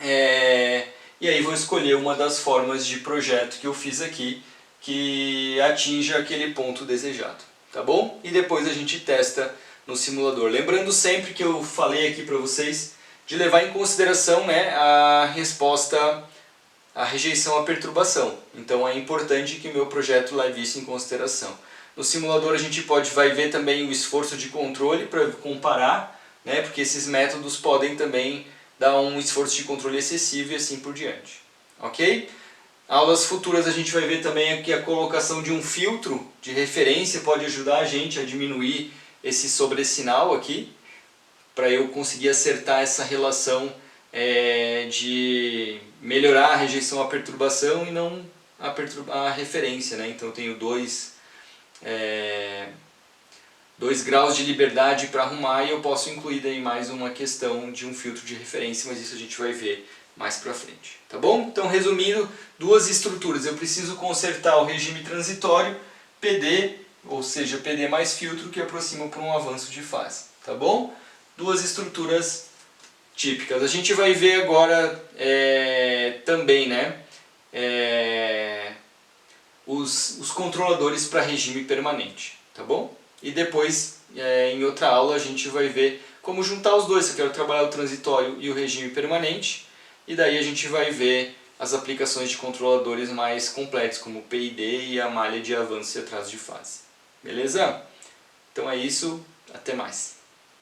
e aí vou escolher uma das formas de projeto que eu fiz aqui que atinja aquele ponto desejado, tá bom? E depois a gente testa no simulador. Lembrando sempre que eu falei aqui para vocês de levar em consideração, né, a resposta, a rejeição à perturbação. Então é importante que o meu projeto leve isso em consideração. No simulador a gente vai ver também o esforço de controle para comparar, né, porque esses métodos podem também dar um esforço de controle excessivo e assim por diante. Ok? Aulas futuras a gente vai ver também que a colocação de um filtro de referência pode ajudar a gente a diminuir esse sobressinal aqui, para eu conseguir acertar essa relação de melhorar a rejeição à perturbação e não a referência, né? Então eu tenho dois graus de liberdade para arrumar e eu posso incluir daí mais uma questão de um filtro de referência, mas isso a gente vai ver mais para frente, tá bom? Então, resumindo, duas estruturas. Eu preciso consertar o regime transitório, PD, ou seja, PD mais filtro, que aproxima para um avanço de fase, tá bom? Duas estruturas típicas. A gente vai ver agora também, né, os controladores para regime permanente, tá bom? E depois, em outra aula, a gente vai ver como juntar os dois. Eu quero trabalhar o transitório e o regime permanente, e daí a gente vai ver as aplicações de controladores mais completos, como o PID e a malha de avanço e atraso de fase. Beleza? Então é isso, até mais.